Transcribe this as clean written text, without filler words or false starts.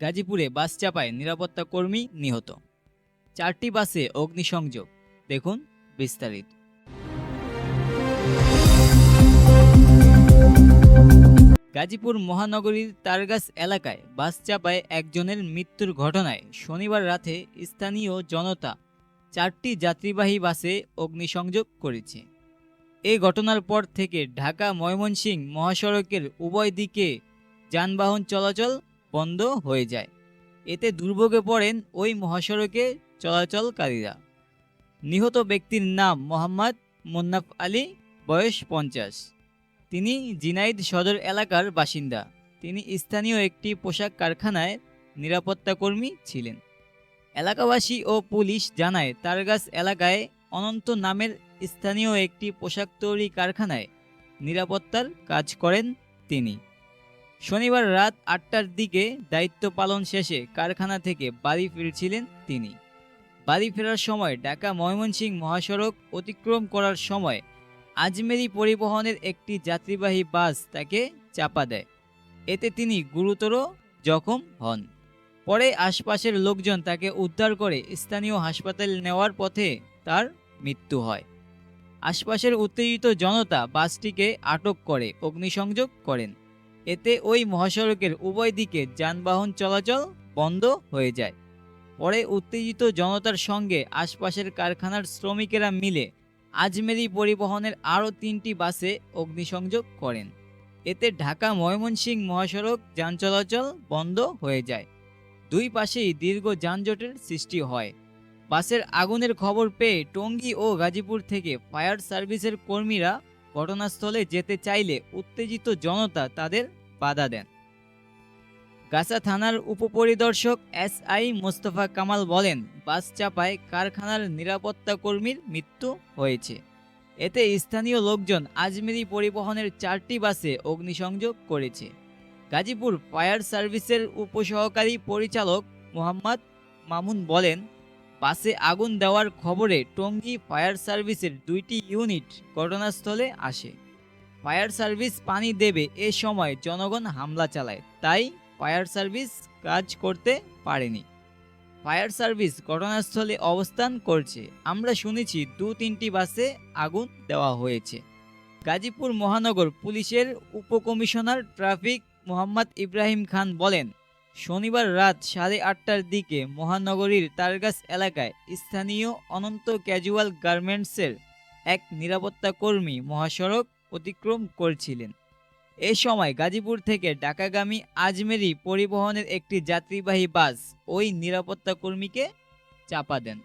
গাজীপুরে বাস চাপায় নিরাপত্তা কর্মী নিহত। 4টি বাসে অগ্নিসংযোগ। দেখুন বিস্তারিত। গাজীপুর মহানগরীর তারগাছ এলাকায় বাস চাপায় একজনের মৃত্যুর ঘটনায় শনিবার রাতে স্থানীয় জনতা 4টি যাত্রীবাহী বাসে অগ্নিসংযোগ করেছে। এই ঘটনার পর থেকে ঢাকা ময়মনসিংহ মহাসড়কের উভয় দিকে যানবাহন চলাচল বন্ধ হয়ে যায়। এতে দুর্ভোগে পড়েন ওই মহাসড়কে চলাচলকারীরা। নিহত ব্যক্তির নাম মোহাম্মদ মুন্নাফ আলী, বয়স 50। তিনি ঝিনাইদ সদর এলাকার বাসিন্দা। তিনি স্থানীয় একটি পোশাক কারখানায় নিরাপত্তা কর্মী ছিলেন। এলাকাবাসী ও পুলিশ জানায়, তারগাছ এলাকায় অনন্ত নামের স্থানীয় একটি পোশাক তৈরি কারখানায় নিরাপত্তার কাজ করেন তিনি। শনিবার রাত 8টার দিকে দায়িত্ব পালন শেষে কারখানা থেকে বাড়ি ফিরছিলেন তিনি। বাড়ি ফেরার সময় ঢাকা ময়মনসিংহ মহাসড়ক অতিক্রম করার সময় আজমেরি পরিবহনের একটি যাত্রীবাহী বাস তাকে চাপা দেয়। এতে তিনি গুরুতর জখম হন। পরে আশপাশের লোকজন তাকে উদ্ধার করে স্থানীয় হাসপাতালে নেওয়ার পথে তার মৃত্যু হয়। আশপাশের উত্তেজিত জনতা বাসটিকে আটক করে অগ্নিসংযোগ করেন। এতে ওই মহাসড়কের উভয় দিকে যানবাহন চলাচল বন্ধ হয়ে যায়। পরে উত্তেজিত জনতার সঙ্গে আশপাশের কারখানার শ্রমিকেরা মিলে আজমেরি পরিবহনের আরও 3টি বাসে অগ্নিসংযোগ করেন। এতে ঢাকা ময়মনসিংহ মহাসড়ক যান চলাচল বন্ধ হয়ে যায়। দুই পাশেই দীর্ঘ যানজটের সৃষ্টি হয়। বাসের আগুনের খবর পেয়ে টঙ্গী ও গাজীপুর থেকে ফায়ার সার্ভিসের কর্মীরা ঘটনাস্থলে যেতে চাইলে উত্তেজিত জনতা তাদের বাধা দেন। গাছা থানার উপপরিদর্শক SI মোস্তফা কামাল বলেন, বাস চাপায় কারখানার নিরাপত্তা কর্মীর মৃত্যু হয়েছে। এতে স্থানীয় লোকজন আজমেরি পরিবহনের 4টি বাসে অগ্নিসংযোগ করেছে। গাজীপুর ফায়ার সার্ভিসের উপসহকারী পরিচালক মোহাম্মদ মামুন বলেন, বাসে আগুন দেওয়ার খবরে টঙ্গী ফায়ার সার্ভিসের 2টি ইউনিট ঘটনাস্থলে আসে। ফায়ার সার্ভিস পানি দেবে এ সময় জনগণ হামলা চালায়, তাই ফায়ার সার্ভিস কাজ করতে পারেনি। ফায়ার সার্ভিস ঘটনাস্থলে অবস্থান করছে। আমরা শুনেছি 2-3টি বাসে আগুন দেওয়া হয়েছে। গাজীপুর মহানগর পুলিশের উপকমিশনার ট্রাফিক মোহাম্মদ ইব্রাহিম খান বলেন, শনিবার রাত 8:30টার দিকে মহানগরীর তারগাছ এলাকায় স্থানীয় অনন্ত ক্যাজুয়াল গার্মেন্টসের এক নিরাপত্তা কর্মী মহাসড়ক অতিক্রম করছিলেন। এ সময় গাজীপুর থেকে ঢাকাগামী আজমেরি পরিবহনের একটি যাত্রীবাহী বাস ওই নিরাপত্তা কর্মীকে চাপা দেন।